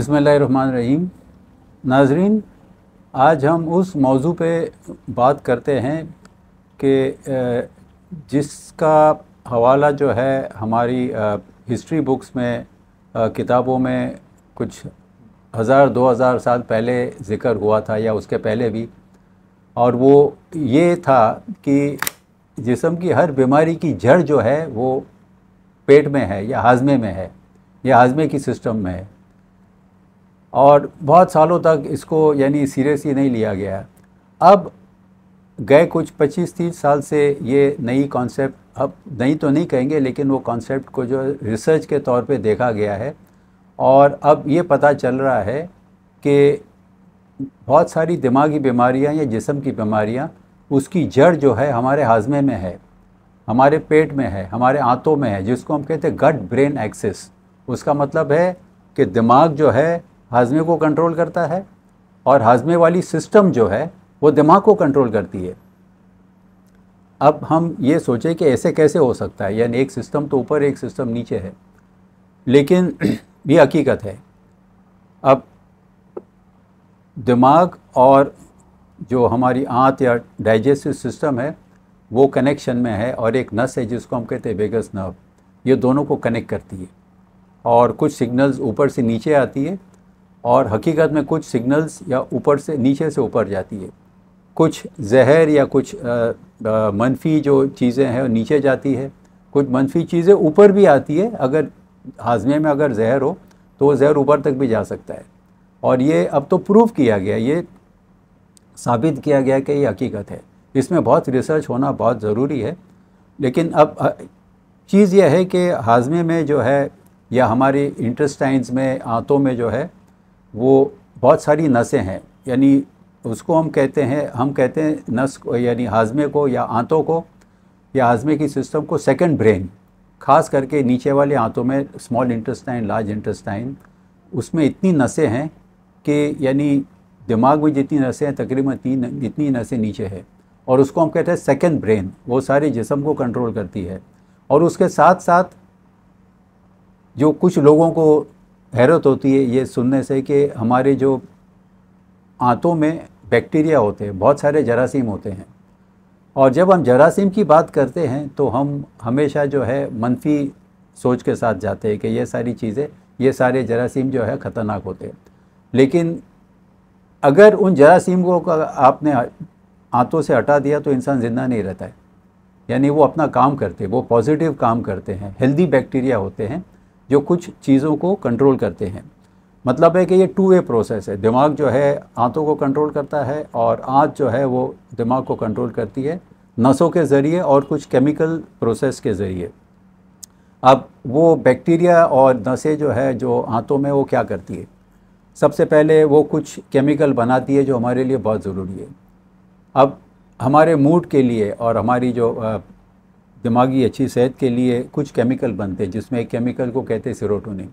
बिस्मिल्लाहिर्रहमानिर्रहीम। नाज़रीन, आज हम उस मौजू पे बात करते हैं कि जिसका हवाला जो है हमारी हिस्ट्री बुक्स में, किताबों में कुछ 1000-2000 साल पहले ज़िक्र हुआ था या उसके पहले भी। और वो ये था कि जिस्म की हर बीमारी की जड़ जो है वो पेट में है या हाजमे में है या हाजमे की सिस्टम में है। और बहुत सालों तक इसको यानी सीरियसली नहीं लिया गया। अब गए कुछ 25-30 साल से ये नई कॉन्सेप्ट, अब नई तो नहीं कहेंगे लेकिन वो कॉन्सेप्ट को जो रिसर्च के तौर पे देखा गया है और अब ये पता चल रहा है कि बहुत सारी दिमागी बीमारियां या जिस्म की बीमारियां उसकी जड़ जो है हमारे हाजमे में है, हमारे पेट में है, हमारे आंतों में है, जिसको हम कहते हैं गट ब्रेन एक्सिस। उसका मतलब है कि दिमाग जो है हाजमे को कंट्रोल करता है और हाजमे वाली सिस्टम जो है वो दिमाग को कंट्रोल करती है। अब हम ये सोचें कि ऐसे कैसे हो सकता है, यानी एक सिस्टम तो ऊपर एक सिस्टम नीचे है, लेकिन ये हकीकत है। अब दिमाग और जो हमारी आंत या डाइजेस्टिव सिस्टम है वो कनेक्शन में है और एक नस है जिसको हम कहते हैं वेगस नर्व, ये दोनों को कनेक्ट करती है। और कुछ सिग्नल्स ऊपर से नीचे आती है और हकीकत में कुछ सिग्नल्स या ऊपर से नीचे से ऊपर जाती है। कुछ जहर या कुछ मनफी जो चीज़ें हैं वो नीचे जाती है, कुछ मनफी चीज़ें ऊपर भी आती है। अगर हाजमे में अगर जहर हो तो वो जहर ऊपर तक भी जा सकता है। और ये अब तो प्रूव किया गया, ये साबित किया गया कि ये हकीकत है। इसमें बहुत रिसर्च होना बहुत ज़रूरी है। लेकिन अब चीज़ यह है कि हाजमे में जो है या हमारे इंटेस्टाइन्स में, आंतों में जो है वो बहुत सारी नसें हैं। यानी उसको हम कहते हैं नस को, यानी हाजमे को या आंतों को या हाजमे की सिस्टम को सेकंड ब्रेन। ख़ास करके नीचे वाले आंतों में स्मॉल इंटेस्टाइन, लार्ज इंटेस्टाइन, उसमें इतनी नसें हैं कि यानी दिमाग में जितनी नसें हैं तकरीबन 3 इतनी नसें नीचे है। और उसको हम कहते हैं सेकंड ब्रेन। वो सारे जिस्म को कंट्रोल करती है। और उसके साथ साथ जो कुछ लोगों को हैरत होती है ये सुनने से कि हमारे जो आंतों में बैक्टीरिया होते हैं, बहुत सारे जरासीम होते हैं। और जब हम जरासीम की बात करते हैं तो हम हमेशा जो है मनफी सोच के साथ जाते हैं कि ये सारी चीज़ें, ये सारे जरासीम जो है ख़तरनाक होते हैं। लेकिन अगर उन जरासीम को आपने आंतों से हटा दिया तो इंसान ज़िंदा नहीं रहता है। यानी वो अपना काम करते हैं, वो पॉजिटिव काम करते हैं, हेल्दी बैक्टीरिया होते हैं जो कुछ चीज़ों को कंट्रोल करते हैं। मतलब है कि ये 2 वे प्रोसेस है। दिमाग जो है आंतों को कंट्रोल करता है और आंत जो है वो दिमाग को कंट्रोल करती है नसों के ज़रिए और कुछ केमिकल प्रोसेस के ज़रिए। अब वो बैक्टीरिया और नसें जो है जो आंतों में वो क्या करती है, सबसे पहले वो कुछ केमिकल बनाती है जो हमारे लिए बहुत ज़रूरी है। अब हमारे मूड के लिए और हमारी जो दिमागी अच्छी सेहत के लिए कुछ केमिकल बनते हैं, जिसमें एक केमिकल को कहते हैं सेरोटोनिन।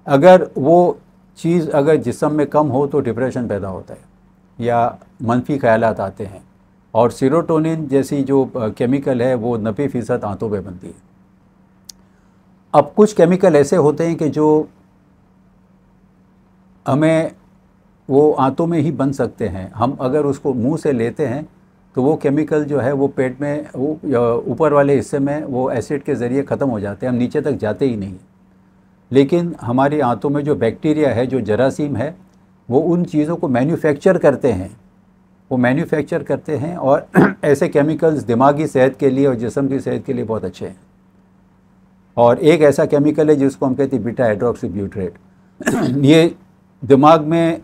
अगर वो चीज़ अगर जिस्म में कम हो तो डिप्रेशन पैदा होता है या मनफी ख्यालात आते हैं। और सेरोटोनिन जैसी जो केमिकल है वो 90% आंतों पे बनती है। अब कुछ केमिकल ऐसे होते हैं कि जो हमें वो आंतों में ही बन सकते हैं। हम अगर उसको मुंह से लेते हैं तो वो केमिकल जो है वो पेट में, वो ऊपर वाले हिस्से में वो एसिड के ज़रिए ख़त्म हो जाते हैं, हम नीचे तक जाते ही नहीं। लेकिन हमारी आंतों में जो बैक्टीरिया है, जो जरासीम है, वो उन चीज़ों को मैन्युफैक्चर करते हैं। वो मैन्युफैक्चर करते हैं और ऐसे केमिकल्स दिमागी सेहत के लिए और जिस्म की सेहत के लिए बहुत अच्छे हैं। और एक ऐसा केमिकल है जिसको हम कहते हैं बीटा हाइड्रोक्सी ये दिमाग में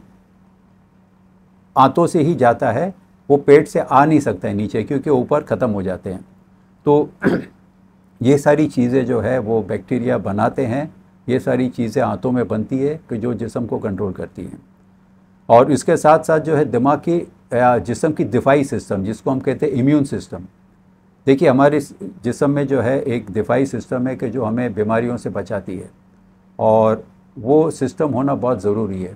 आंतों से ही जाता है, वो पेट से आ नहीं सकता है नीचे, क्योंकि ऊपर ख़त्म हो जाते हैं। तो ये सारी चीज़ें जो है वो बैक्टीरिया बनाते हैं। ये सारी चीज़ें आंतों में बनती है कि जो जिस्म को कंट्रोल करती हैं। और इसके साथ साथ जो है दिमाग की जिस्म की दिफाई सिस्टम, जिसको हम कहते हैं इम्यून सिस्टम। देखिए हमारे जिस्म में जो है एक दिफाई सिस्टम है कि जो हमें बीमारियों से बचाती है और वो सिस्टम होना बहुत ज़रूरी है।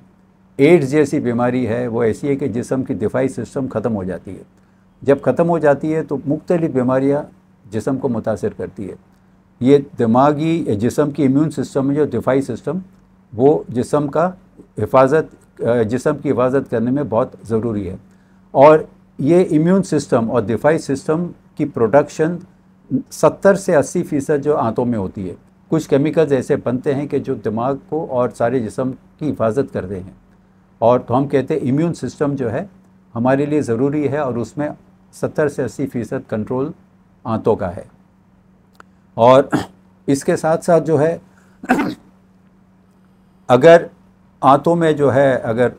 एड्स जैसी बीमारी है वो ऐसी है कि जिस्म की दिफाई सिस्टम ख़त्म हो जाती है। जब ख़त्म हो जाती है तो मुख्तलिफ़ बीमारियाँ जिस्म को मुतासिर करती है। ये दिमागी जिस्म की इम्यून सिस्टम में जो दिफाई सिस्टम वो जिस्म की हिफाजत करने में बहुत ज़रूरी है। और ये इम्यून सिस्टम और दिफाई सिस्टम की प्रोडक्शन 70 से 80% जो आंतों में होती है। कुछ केमिकल्स ऐसे बनते हैं कि जो दिमाग को और सारे जिस्म की हिफाजत करते हैं, और तो हम कहते हैं इम्यून सिस्टम जो है हमारे लिए ज़रूरी है, और उसमें 70 से 80% कंट्रोल आंतों का है। और इसके साथ साथ जो है अगर आंतों में जो है अगर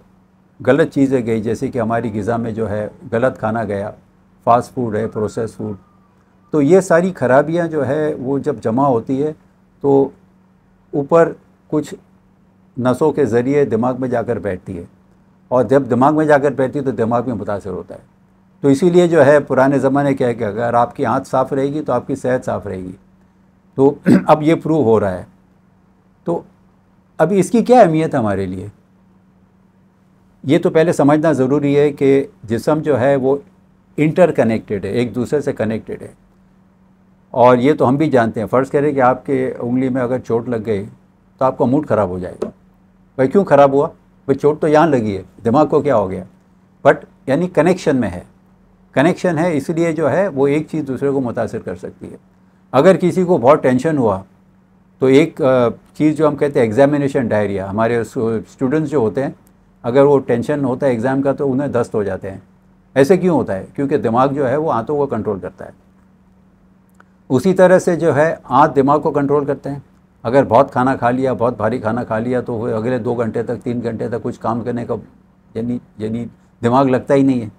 गलत चीज़ें गई, जैसे कि हमारी ग़िज़ा में जो है गलत खाना गया, फास्ट फूड है, प्रोसेस फूड, तो ये सारी खराबियां जो है वो जब जमा होती है तो ऊपर कुछ नसों के ज़रिए दिमाग में जाकर बैठती है, और जब दिमाग में जाकर बैठती है तो दिमाग में मुतासर होता है। तो इसीलिए जो है पुराने ज़माने क्या है कि अगर आपकी आँत साफ़ रहेगी तो आपकी सेहत साफ़ रहेगी। तो अब ये प्रूव हो रहा है। तो अभी इसकी क्या अहमियत है हमारे लिए, ये तो पहले समझना ज़रूरी है कि जिस्म जो है वो इंटरकनेक्टेड है, एक दूसरे से कनेक्टेड है। और ये तो हम भी जानते हैं, फ़र्ज़ करें कि आपके उंगली में अगर चोट लग गई तो आपका मूड ख़राब हो जाएगा। भाई क्यों ख़राब हुआ? भाई चोट तो यहाँ लगी है, दिमाग को क्या हो गया? बट यानी कनेक्शन में है, कनेक्शन है, इसलिए जो है वो एक चीज़ दूसरे को मुतासिर कर सकती है। अगर किसी को बहुत टेंशन हुआ तो एक चीज़ जो हम कहते हैं एग्जामिनेशन डायरिया, हमारे स्टूडेंट्स जो होते हैं अगर वो टेंशन होता है एग्ज़ाम का तो उन्हें दस्त हो जाते हैं। ऐसे क्यों होता है? क्योंकि दिमाग जो है वो आंतों को कंट्रोल करता है। उसी तरह से जो है आंत दिमाग को कंट्रोल करते हैं। अगर बहुत खाना खा लिया, बहुत भारी खाना खा लिया, तो वो अगले 2 घंटे तक 3 घंटे तक कुछ काम करने का यानी दिमाग लगता ही नहीं है,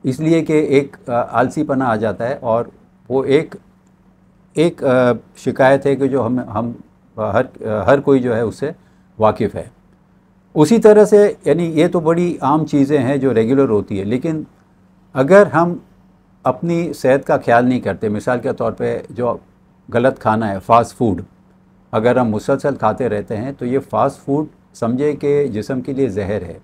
इसलिए कि एक आलसीपना आ जाता है। और वो एक शिकायत है कि जो हम हर कोई जो है उससे वाकिफ़ है। उसी तरह से यानी ये तो बड़ी आम चीज़ें हैं जो रेगुलर होती है, लेकिन अगर हम अपनी सेहत का ख्याल नहीं करते, मिसाल के तौर पे जो गलत खाना है, फ़ास्ट फूड, अगर हम मुसलसल खाते रहते हैं तो ये फ़ास्ट फूड समझे कि जिस्म के लिए जहर है।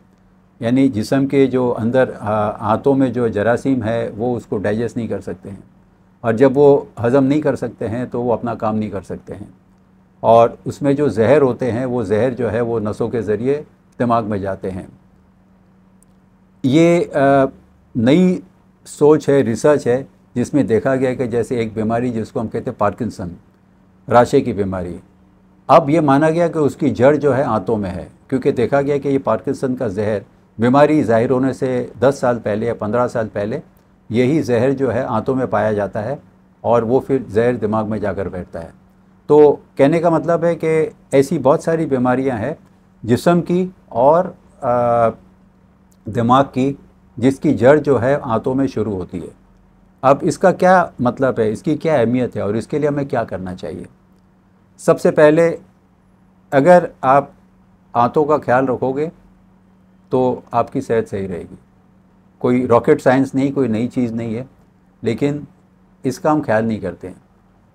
यानी जिस्म के जो अंदर आंतों में जो जरासीम है वो उसको डाइजेस्ट नहीं कर सकते हैं, और जब वो हज़म नहीं कर सकते हैं तो वो अपना काम नहीं कर सकते हैं, और उसमें जो जहर होते हैं वो जहर जो है वो नसों के ज़रिए दिमाग में जाते हैं। ये नई सोच है, रिसर्च है, जिसमें देखा गया कि जैसे एक बीमारी जिसको हम कहते हैं पार्किंसन, राशे की बीमारी, अब ये माना गया कि उसकी जड़ जो है आंतों में है, क्योंकि देखा गया कि ये पार्किंसन का जहर बीमारी ज़ाहिर होने से 10 साल पहले या 15 साल पहले यही जहर जो है आंतों में पाया जाता है, और वो फिर जहर दिमाग में जाकर बैठता है। तो कहने का मतलब है कि ऐसी बहुत सारी बीमारियां हैं जिस्म की और दिमाग की, जिसकी जड़ जो है आंतों में शुरू होती है। अब इसका क्या मतलब है, इसकी क्या अहमियत है, और इसके लिए हमें क्या करना चाहिए? सबसे पहले अगर आप आंतों का ख्याल रखोगे तो आपकी सेहत सही रहेगी। कोई रॉकेट साइंस नहीं, कोई नई चीज़ नहीं है, लेकिन इसका हम ख्याल नहीं करते हैं।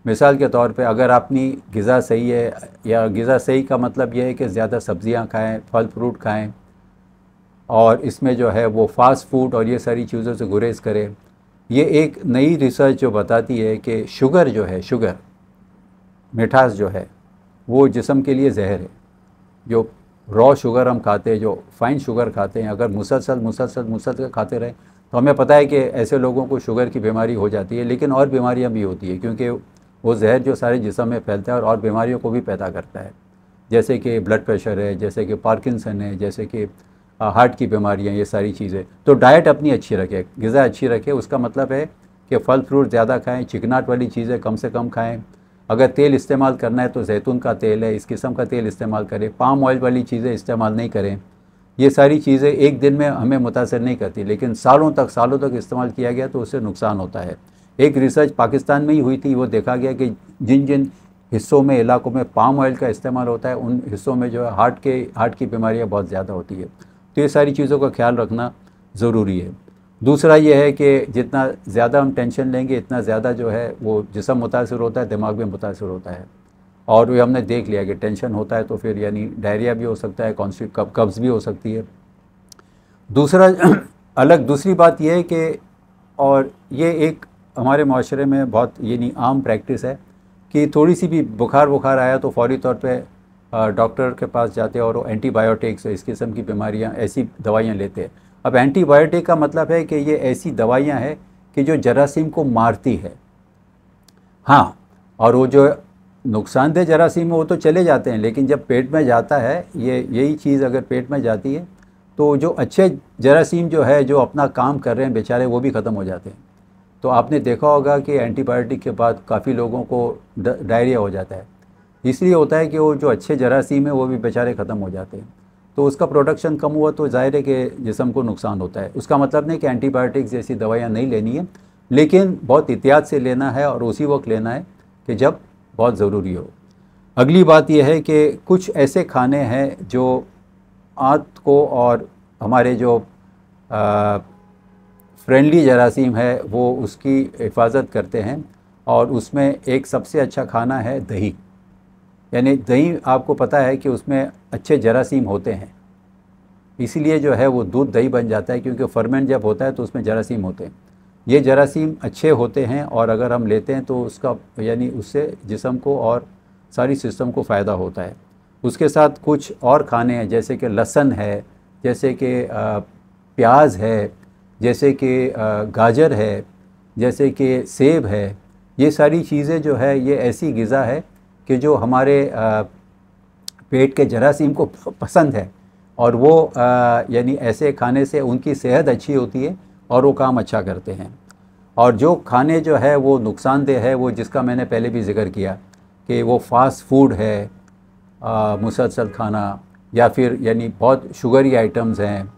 मिसाल के तौर पे अगर अपनी ग़िज़ा सही है, या ग़िज़ा सही का मतलब यह है कि ज़्यादा सब्ज़ियाँ खाएँ, फल फ्रूट खाएँ, और इसमें जो है वो फास्ट फूड और ये सारी चीज़ों से गुरेज करें। ये एक नई रिसर्च जो बताती है कि शुगर जो है, शुगर मिठास जो है वो जिस्म के लिए जहर है। जो रॉ शुगर हम खाते हैं, जो फाइन शुगर खाते हैं, अगर मुसलसल खाते रहें तो हमें पता है कि ऐसे लोगों को शुगर की बीमारी हो जाती है, लेकिन और बीमारियां भी होती है, क्योंकि वो जहर जो सारे जिस्म में फैलता है और बीमारियों को भी पैदा करता है, जैसे कि ब्लड प्रेशर है, जैसे कि पार्किंसन है, जैसे कि हार्ट की बीमारियां, ये सारी चीज़ें। तो डाइट अपनी अच्छी रखें, ग़िज़ा अच्छी रखें, उसका मतलब है कि फल फ्रूट ज़्यादा खाएँ, चिकनाट वाली चीज़ें कम से कम खाएँ। अगर तेल इस्तेमाल करना है तो जैतून का तेल है, इस किस्म का तेल इस्तेमाल करें, पाम ऑयल वाली चीज़ें इस्तेमाल नहीं करें। ये सारी चीज़ें एक दिन में हमें मुतासर नहीं करती, लेकिन सालों तक इस्तेमाल किया गया तो उससे नुकसान होता है। एक रिसर्च पाकिस्तान में ही हुई थी, वो देखा गया कि जिन जिन हिस्सों में, इलाकों में पाम ऑयल का इस्तेमाल होता है, उन हिस्सों में जो है हार्ट की बीमारियाँ बहुत ज़्यादा होती है। तो ये सारी चीज़ों का ख्याल रखना ज़रूरी है। दूसरा ये है कि जितना ज़्यादा हम टेंशन लेंगे इतना ज़्यादा जो है वो जिस्म मुतासर होता है, दिमाग भी मुतासर होता है। और ये हमने देख लिया कि टेंशन होता है तो फिर यानी डायरिया भी हो सकता है, कब्ज़ भी हो सकती है। दूसरी बात यह है कि, और ये एक हमारे माशरे में बहुत यानी आम प्रैक्टिस है कि थोड़ी सी भी बुखार आया तो फौरी तौर पे डॉक्टर के पास जाते हैं और वो एंटीबायोटिक्स इस किस्म की बीमारियां ऐसी दवाइयां लेते हैं। अब एंटीबायोटिक का मतलब है कि ये ऐसी दवाइयां हैं कि जो जरासीम को मारती है। हाँ, और वो जो नुकसानदेह जरासीम है वो तो चले जाते हैं, लेकिन जब पेट में जाता है यही चीज़ अगर पेट में जाती है तो जो अच्छे जरासीम जो है जो अपना काम कर रहे हैं बेचारे वो भी ख़त्म हो जाते हैं। तो आपने देखा होगा कि एंटीबायोटिक के बाद काफ़ी लोगों को डायरिया हो जाता है। इसलिए होता है कि वो जो अच्छे जरासीम है वो भी बेचारे ख़त्म हो जाते हैं। तो उसका प्रोडक्शन कम हुआ तो ज़ाहिर है कि जिस्म को नुकसान होता है। उसका मतलब नहीं कि एंटीबायोटिक्स जैसी दवाइयाँ नहीं लेनी है, लेकिन बहुत एहतियात से लेना है और उसी वक्त लेना है कि जब बहुत ज़रूरी हो। अगली बात यह है कि कुछ ऐसे खाने हैं जो आंत को और हमारे जो फ्रेंडली जरासीम है वो उसकी हिफाजत करते हैं, और उसमें एक सबसे अच्छा खाना है दही। यानी दही आपको पता है कि उसमें अच्छे जरासीम होते हैं, इसीलिए जो है वो दूध दही बन जाता है, क्योंकि फर्मेंट जब होता है तो उसमें जरासीम होते हैं। ये जरासीम अच्छे होते हैं और अगर हम लेते हैं तो उसका यानी उससे जिस्म को और सारी सिस्टम को फ़ायदा होता है। उसके साथ कुछ और खाने हैं जैसे कि लहसुन है, जैसे कि प्याज है, जैसे कि गाजर है, जैसे कि सेब है। ये सारी चीज़ें जो है ये ऐसी ग़िज़ा है कि जो हमारे पेट के जरासीम को पसंद है, और वो यानी ऐसे खाने से उनकी सेहत अच्छी होती है और वो काम अच्छा करते हैं। और जो खाने जो है वो नुकसानदेह है, वो जिसका मैंने पहले भी जिक्र किया कि वो फास्ट फूड है, मुसलसल खाना, या फिर यानी बहुत शुगरी आइटम्स हैं,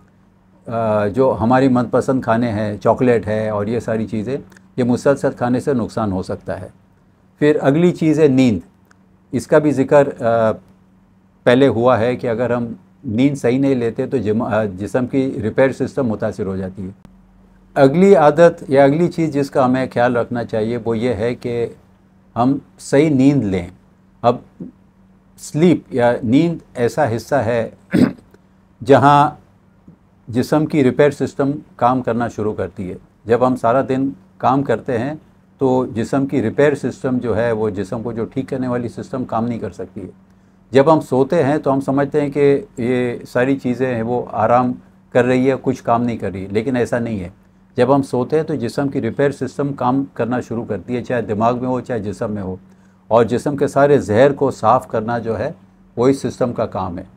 जो हमारी मनपसंद खाने हैं, चॉकलेट है और ये सारी चीज़ें, ये मुसलसल खाने से नुकसान हो सकता है। फिर अगली चीज़ है नींद। इसका भी ज़िक्र पहले हुआ है कि अगर हम नींद सही नहीं लेते तो जिस्म की रिपेयर सिस्टम मुतासिर हो जाती है। अगली आदत या अगली चीज़ जिसका हमें ख्याल रखना चाहिए वो ये है कि हम सही नींद लें। अब स्लीप या नींद ऐसा हिस्सा है जहाँ जिस्म की रिपेयर सिस्टम काम करना शुरू करती है। जब हम सारा दिन काम करते हैं तो जिस्म की रिपेयर सिस्टम जो है वो जिस्म को जो ठीक करने वाली सिस्टम काम नहीं कर सकती है। जब हम सोते हैं तो हम समझते हैं कि ये सारी चीज़ें हैं वो आराम कर रही है, कुछ काम नहीं कर रही है, लेकिन ऐसा नहीं है। जब हम सोते हैं तो जिस्म की रिपेयर सिस्टम काम करना शुरू करती है, चाहे दिमाग में हो चाहे जिस्म में हो, और जिस्म के सारे जहर को साफ़ करना जो है वही सिस्टम का काम है।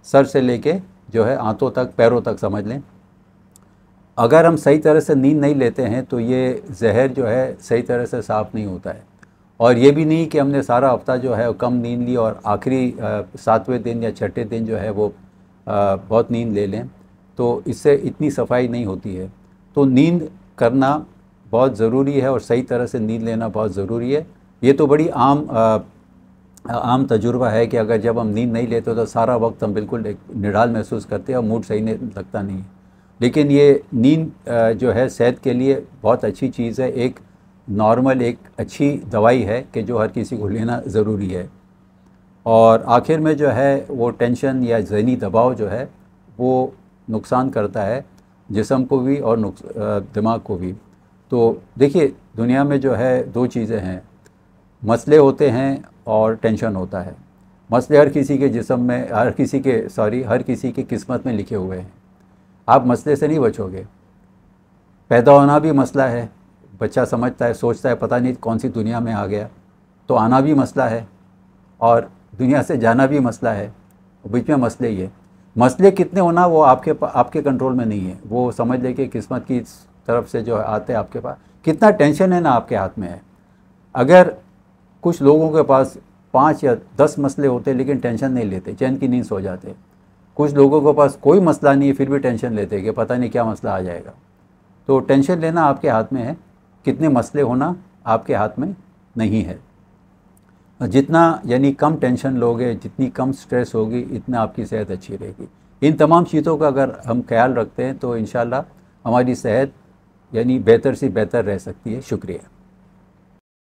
सर से लेके जो है आंतों तक, पैरों तक समझ लें। अगर हम सही तरह से नींद नहीं लेते हैं तो ये जहर जो है सही तरह से साफ़ नहीं होता है। और ये भी नहीं कि हमने सारा हफ्ता जो है कम नींद ली और आखिरी 7वें दिन या छठे दिन जो है वो बहुत नींद ले लें, तो इससे इतनी सफाई नहीं होती है। तो नींद करना बहुत ज़रूरी है और सही तरह से नींद लेना बहुत ज़रूरी है। ये तो बड़ी आम तजुर्बा है कि अगर जब हम नींद नहीं लेते तो सारा वक्त हम बिल्कुल एक निढाल महसूस करते हैं और मूड सही नहीं लगता नहीं है। लेकिन ये नींद जो है सेहत के लिए बहुत अच्छी चीज़ है, एक नॉर्मल एक अच्छी दवाई है कि जो हर किसी को लेना ज़रूरी है। और आखिर में जो है वो टेंशन या ज़हनी दबाव जो है वो नुकसान करता है जिस्म को भी और दिमाग को भी। तो देखिए दुनिया में जो है दो चीज़ें हैं, मसले होते हैं और टेंशन होता है। मसले हर किसी के जिस्म में, हर किसी की किस्मत में लिखे हुए हैं। आप मसले से नहीं बचोगे। पैदा होना भी मसला है, बच्चा समझता है, सोचता है पता नहीं कौन सी दुनिया में आ गया, तो आना भी मसला है, और दुनिया से जाना भी मसला है, बीच में मसले ही है। मसले कितने होना वो आपके कंट्रोल में नहीं है। वो समझ ले कि किस्मत की तरफ से जो आते हैं आपके पास, कितना टेंशन है ना आपके हाथ में है। अगर कुछ लोगों के पास 5 या 10 मसले होते लेकिन टेंशन नहीं लेते, चैन की नींद सो जाते। कुछ लोगों के पास कोई मसला नहीं है फिर भी टेंशन लेते कि पता नहीं क्या मसला आ जाएगा। तो टेंशन लेना आपके हाथ में है, कितने मसले होना आपके हाथ में नहीं है। जितना यानी कम टेंशन लोगे, जितनी कम स्ट्रेस होगी, इतना आपकी सेहत अच्छी रहेगी। इन तमाम चीज़ों का अगर हम ख्याल रखते हैं तो इंशाल्लाह हमारी सेहत यानी बेहतर से बेहतर रह सकती है। शुक्रिया।